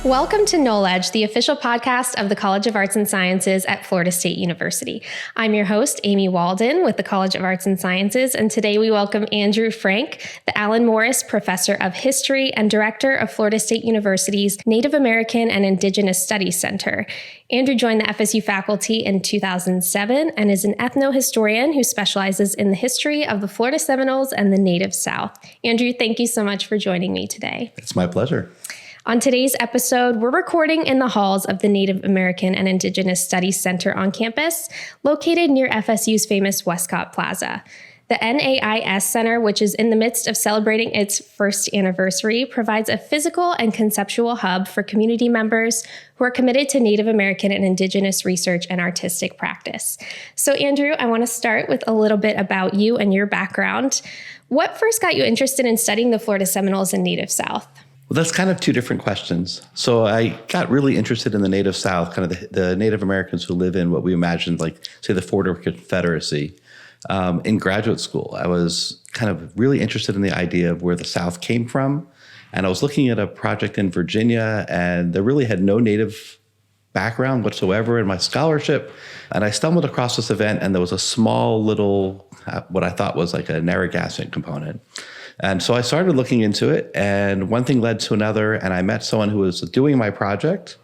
Welcome to Nole Edge, the official podcast of the College of Arts and Sciences at Florida State University. I'm your host, Amy Walden, with the College of Arts and Sciences, and today we welcome Andrew Frank, the Alan Morris Professor of History and Director of Florida State University's Native American and Indigenous Studies Center. Andrew joined the FSU faculty in 2007 and is an ethnohistorian who specializes in the history of the Florida Seminoles and the Native South. Andrew, thank you so much for joining me today. It's my pleasure. On today's episode, we're recording in the halls of the Native American and Indigenous Studies Center on campus, located near FSU's famous Westcott Plaza. The NAIS Center, which is in the midst of celebrating its first anniversary, provides a physical and conceptual hub for community members who are committed to Native American and Indigenous research and artistic practice. So, Andrew, I want to start with a little bit about you and your background. What first got you interested in studying the Florida Seminoles and Native South? Well, that's kind of two different questions. So I got really interested in the Native South, kind of the Native Americans who live in what we imagined, like, say, the Florida Confederacy. In graduate school, I was kind of really interested in the idea of where the South came from. And I was looking at a project in Virginia, and there really had no Native background whatsoever in my scholarship. And I stumbled across this event, and there was a small little, what I thought was like a Narragansett component. And so I started looking into it, and one thing led to another, and I met someone who was doing my project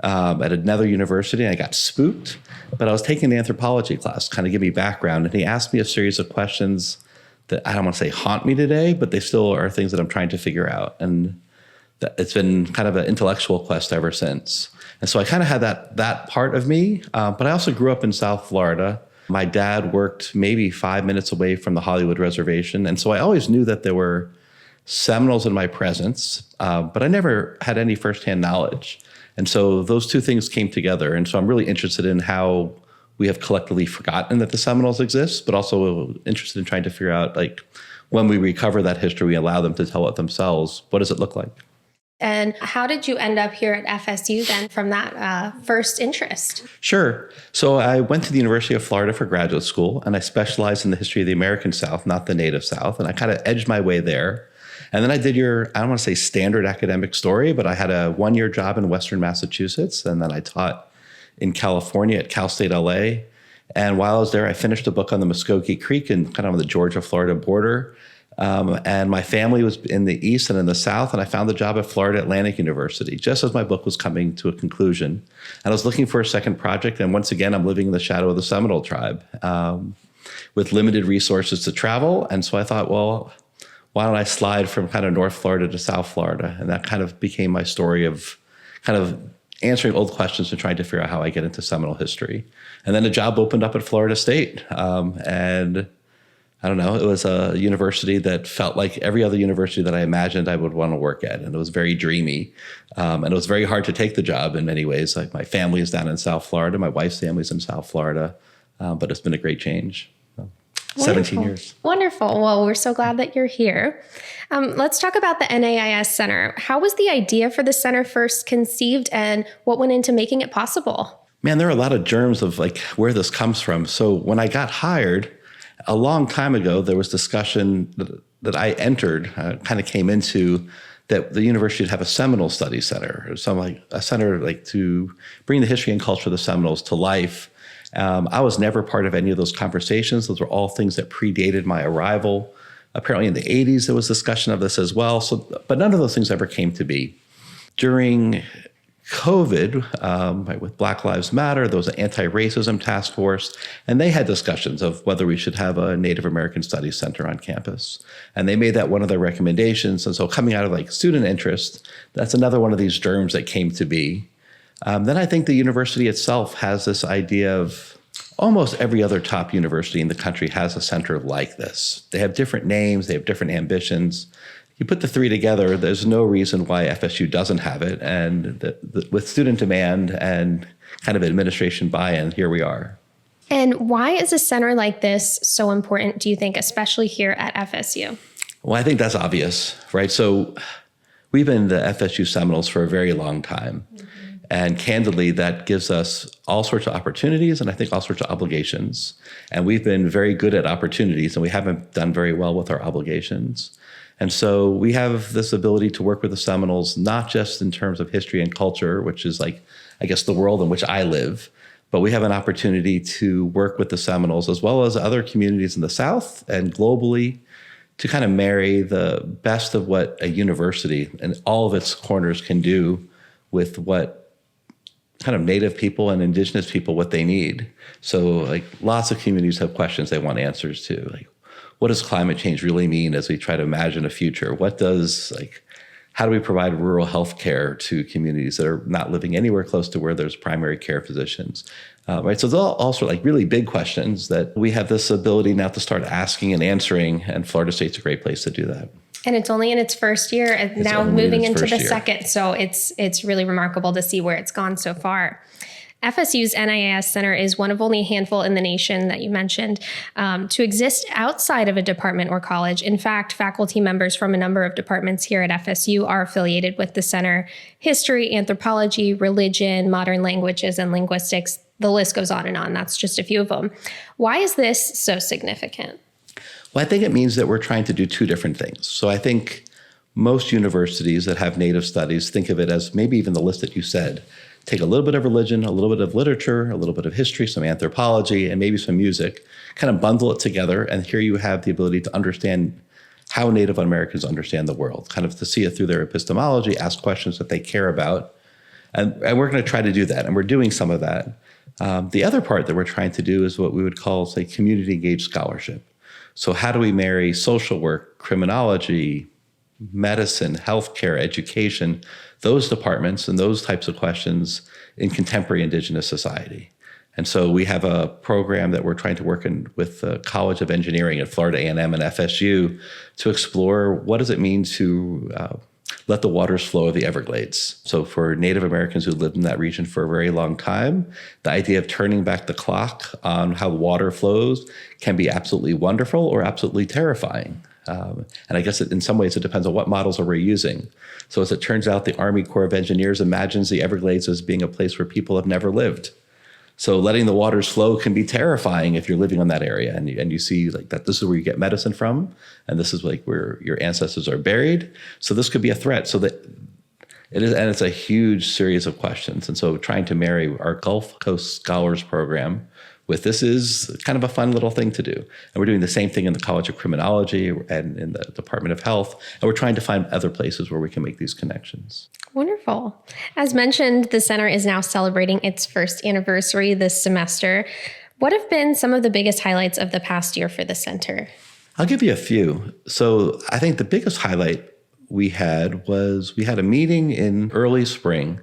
at another university, and I got spooked. But I was taking the anthropology class, kind of give me background, and he asked me a series of questions that I don't want to say haunt me today, but they still are things that I'm trying to figure out. And it's been kind of an intellectual quest ever since. And so I kind of had that part of me, but I also grew up in South Florida. My dad worked maybe 5 minutes away from the Hollywood Reservation. And so I always knew that there were Seminoles in my presence, but I never had any firsthand knowledge. And so those two things came together. And so I'm really interested in how we have collectively forgotten that the Seminoles exist, but also interested in trying to figure out, like, when we recover that history, we allow them to tell it themselves. What does it look like? And how did you end up here at FSU then from that first interest? Sure. So I went to the University of Florida for graduate school, and I specialized in the history of the American South, not the Native South. And I kind of edged my way there. And then I did I don't want to say standard academic story, but I had a one-year job in Western Massachusetts. And then I taught in California at Cal State LA. And while I was there, I finished a book on the Muskogee Creek and kind of on the Georgia-Florida border. And my family was in the East and in the South, and I found the job at Florida Atlantic University just as my book was coming to a conclusion. And I was looking for a second project, and once again, I'm living in the shadow of the Seminole tribe with limited resources to travel. And so I thought, well, why don't I slide from kind of North Florida to South Florida? And that kind of became my story of kind of answering old questions and trying to figure out how I get into Seminole history. And then a job opened up at Florida State, and I don't know, it was a university that felt like every other university that I imagined I would want to work at. And it was very dreamy. And it was very hard to take the job in many ways. Like, my family is down in South Florida. My wife's family's in South Florida. But it's been a great change. 17 years. Wonderful. Well, we're so glad that you're here. Let's talk about the NAIS Center. How was the idea for the center first conceived, and what went into making it possible? Man, there are a lot of germs of like where this comes from. So when I got hired, a long time ago, there was discussion that I entered, kind of came into, that the university should have a Seminole Studies Center, or some like a center like to bring the history and culture of the Seminoles to life. I was never part of any of those conversations. Those were all things that predated my arrival. Apparently in the 80s, there was discussion of this as well. So, but none of those things ever came to be. During COVID, with Black Lives Matter, there was an anti-racism task force, and they had discussions of whether we should have a Native American Studies Center on campus. And they made that one of their recommendations. And so coming out of like student interest, that's another one of these germs that came to be. Then I think the university itself has this idea of almost every other top university in the country has a center like this. They have different names, they have different ambitions. You put the three together, there's no reason why FSU doesn't have it. And with student demand and kind of administration buy-in, here we are. And why is a center like this so important, do you think, especially here at FSU? Well, I think that's obvious, right? So we've been the FSU Seminoles for a very long time. Mm-hmm. And candidly, that gives us all sorts of opportunities and I think all sorts of obligations. And we've been very good at opportunities, and we haven't done very well with our obligations. And so we have this ability to work with the Seminoles, not just in terms of history and culture, which is like, I guess, the world in which I live, but we have an opportunity to work with the Seminoles as well as other communities in the South and globally to kind of marry the best of what a university and all of its corners can do with what kind of Native people and Indigenous people, what they need. So like lots of communities have questions they want answers to. Like, what does climate change really mean as we try to imagine a future? How do we provide rural health care to communities that are not living anywhere close to where there's primary care physicians? Right. So those are also like really big questions that we have this ability now to start asking and answering. And Florida State's a great place to do that. And it's only in its first year and now moving into the second. So it's really remarkable to see where it's gone so far. FSU's NIAS Center is one of only a handful in the nation that you mentioned to exist outside of a department or college. In fact, faculty members from a number of departments here at FSU are affiliated with the center: history, anthropology, religion, modern languages, and linguistics. The list goes on and on. That's just a few of them. Why is this so significant? Well, I think it means that we're trying to do two different things. So I think most universities that have Native studies think of it as maybe even the list that you said. Take a little bit of religion, a little bit of literature, a little bit of history, some anthropology, and maybe some music, kind of bundle it together. And here you have the ability to understand how Native Americans understand the world, kind of to see it through their epistemology, ask questions that they care about. And we're going to try to do that. And we're doing some of that. The other part that we're trying to do is what we would call, say, community engaged scholarship. So how do we marry social work, criminology, medicine, healthcare, education, those departments and those types of questions in contemporary Indigenous society? And so we have a program that we're trying to work in with the College of Engineering at Florida A&M and FSU to explore what does it mean to let the waters flow of the Everglades. So for Native Americans who lived in that region for a very long time, the idea of turning back the clock on how water flows can be absolutely wonderful or absolutely terrifying. And I guess in some ways it depends on what models are we using. So as it turns out, the Army Corps of Engineers imagines the Everglades as being a place where people have never lived. So letting the waters flow can be terrifying if you're living on that area and you see like that this is where you get medicine from, and this is like where your ancestors are buried. So this could be a threat. So that it is, and it's a huge series of questions. And so trying to marry our Gulf Coast Scholars Program with this is kind of a fun little thing to do. And we're doing the same thing in the College of Criminology and in the Department of Health. And we're trying to find other places where we can make these connections. Wonderful. As mentioned, the center is now celebrating its first anniversary this semester. What have been some of the biggest highlights of the past year for the center? I'll give you a few. So I think the biggest highlight we had a meeting in early spring,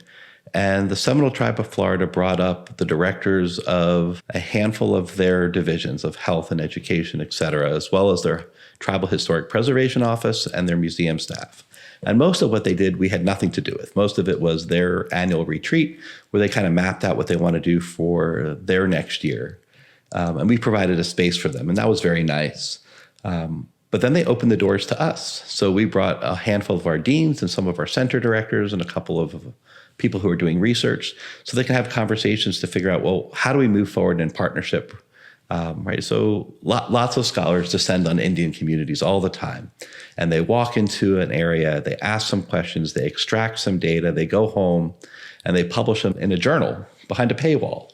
and the Seminole Tribe of Florida brought up the directors of a handful of their divisions of health and education, et cetera, as well as their Tribal Historic Preservation Office and their museum staff. And most of what they did, we had nothing to do with. Most of it was their annual retreat where they kind of mapped out what they want to do for their next year. And we provided a space for them, and that was very nice. But then they opened the doors to us. So we brought a handful of our deans and some of our center directors and a couple of people who are doing research so they can have conversations to figure out, well, how do we move forward in partnership? Right. So lots of scholars descend on Indian communities all the time. And they walk into an area, they ask some questions, they extract some data, they go home, and they publish them in a journal behind a paywall.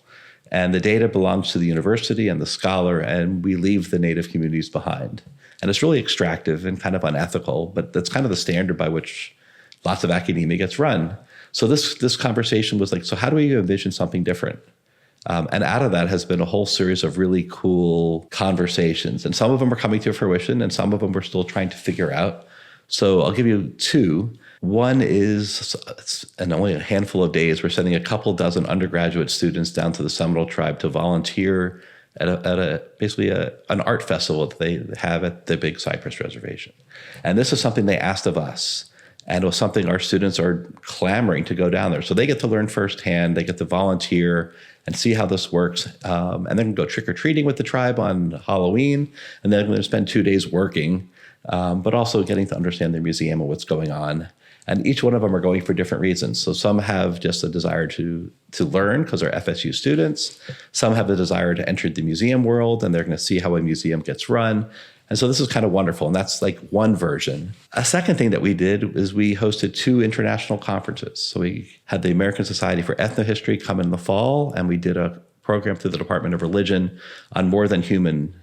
And the data belongs to the university and the scholar, and we leave the Native communities behind. And it's really extractive and kind of unethical, but that's kind of the standard by which lots of academia gets run. So this conversation was like, so how do we envision something different? And out of that has been a whole series of really cool conversations. And some of them are coming to fruition, and some of them we're still trying to figure out. So I'll give you two. One is, in only a handful of days, we're sending a couple dozen undergraduate students down to the Seminole Tribe to volunteer at basically an art festival that they have at the Big Cypress Reservation. And this is something they asked of us. And it was something our students are clamoring to go down there. So they get to learn firsthand, they get to volunteer and see how this works. And then go trick-or-treating with the tribe on Halloween. And then they're going to spend 2 days working, but also getting to understand their museum and what's going on. And each one of them are going for different reasons. So some have just a desire to learn because they're FSU students. Some have a desire to enter the museum world, and they're going to see how a museum gets run. And so this is kind of wonderful. And that's like one version. A second thing that we did is we hosted 2 international conferences. So we had the American Society for Ethnohistory come in the fall, and we did a program through the Department of Religion on more than human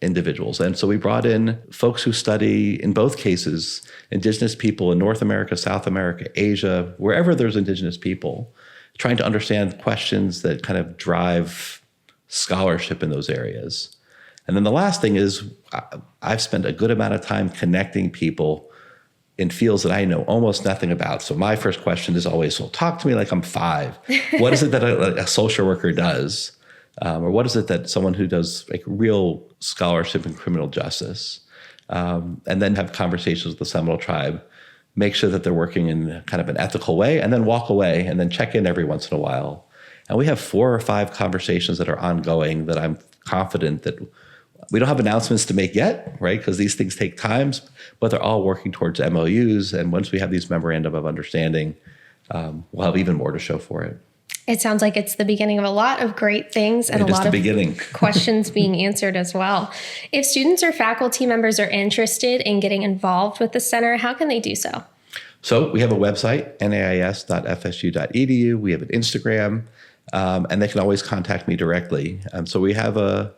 individuals. And so we brought in folks who study, in both cases, Indigenous people in North America, South America, Asia, wherever there's Indigenous people, trying to understand questions that kind of drive scholarship in those areas. And then the last thing is I've spent a good amount of time connecting people in fields that I know almost nothing about. So my first question is always, well, talk to me like I'm 5. What is it that a social worker does? Or what is it that someone who does like real scholarship in criminal justice? And then have conversations with the Seminole tribe, make sure that they're working in kind of an ethical way, and then walk away and then check in every once in a while. And we have 4 or 5 conversations that are ongoing that I'm confident that we don't have announcements to make yet, right? Because these things take time, but they're all working towards MOUs. And once we have these memorandum of understanding, we'll have even more to show for it. It sounds like it's the beginning of a lot of great things and a lot of questions being answered as well. If students or faculty members are interested in getting involved with the center, how can they do so? So we have a website, nais.fsu.edu. We have an Instagram, and they can always contact me directly. So we have a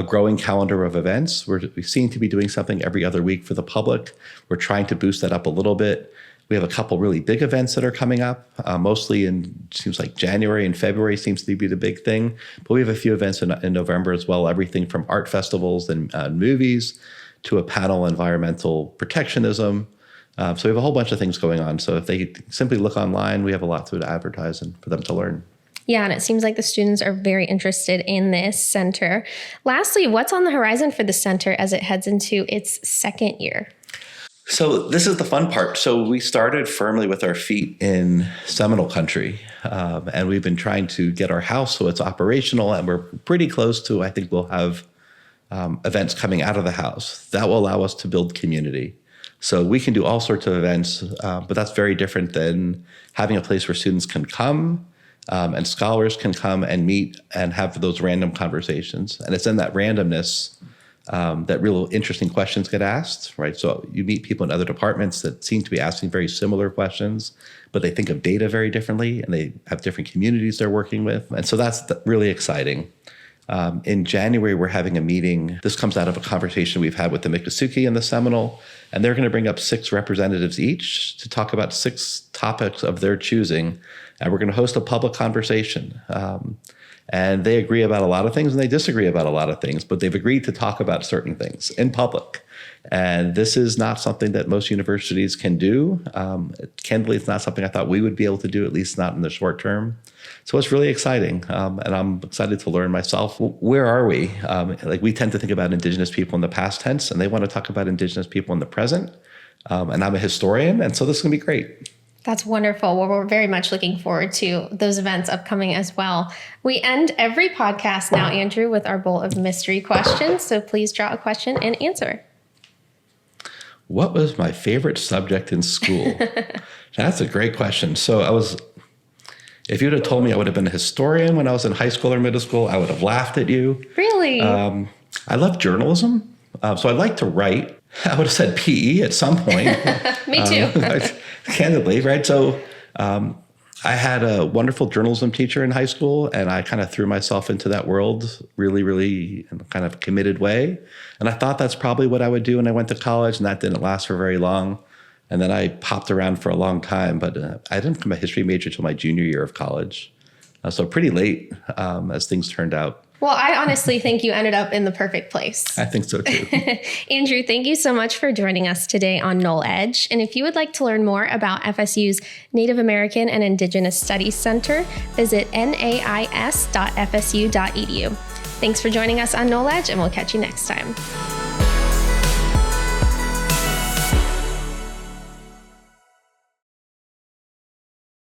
growing calendar of events. We seem to be doing something every other week for the public. We're trying to boost that up a little bit. We have a couple really big events that are coming up, mostly seems like January and February seems to be the big thing. But we have a few events in November as well, everything from art festivals and movies to a panel on environmental protectionism. So we have a whole bunch of things going on. So if they simply look online, we have a lot to advertise and for them to learn. Yeah, and it seems like the students are very interested in this center. Lastly, what's on the horizon for the center as it heads into its 2nd year? So this is the fun part. So we started firmly with our feet in Seminole country, and we've been trying to get our house so it's operational, and we're pretty close to, I think we'll have events coming out of the house. That will allow us to build community. So we can do all sorts of events, but that's very different than having a place where students can come and scholars can come and meet and have those random conversations. And it's in that randomness that real interesting questions get asked, right? So you meet people in other departments that seem to be asking very similar questions, but they think of data very differently and they have different communities they're working with. And so that's really exciting. In January, we're having a meeting. This comes out of a conversation we've had with the Miccosukee and the Seminole, and they're going to bring up 6 representatives each to talk about 6 topics of their choosing. And we're going to host a public conversation. And they agree about a lot of things and they disagree about a lot of things, but they've agreed to talk about certain things in public. And this is not something that most universities can do. Candidly, it's not something I thought we would be able to do, at least not in the short term. So it's really exciting. And I'm excited to learn myself. Where are we? Like we tend to think about Indigenous people in the past tense, and they want to talk about Indigenous people in the present. And I'm a historian, and so this is going to be great. That's wonderful. Well, we're very much looking forward to those events upcoming as well. We end every podcast now, Andrew, with our bowl of mystery questions. So please draw a question and answer. What was my favorite subject in school? That's a great question. So if you would have told me I would have been a historian when I was in high school or middle school, I would have laughed at you. Really? I love journalism. So I'd like to write. I would have said PE at some point. Me too. Candidly, right? So I had a wonderful journalism teacher in high school, and I kind of threw myself into that world really, really in a kind of committed way. And I thought that's probably what I would do when I went to college, and that didn't last for very long. And then I popped around for a long time, but I didn't become a history major until my junior year of college. So pretty late as things turned out. Well, I honestly think you ended up in the perfect place. I think so too. Andrew, thank you so much for joining us today on Nole Edge. And if you would like to learn more about FSU's Native American and Indigenous Studies Center, visit nais.fsu.edu. Thanks for joining us on Nole Edge, and we'll catch you next time.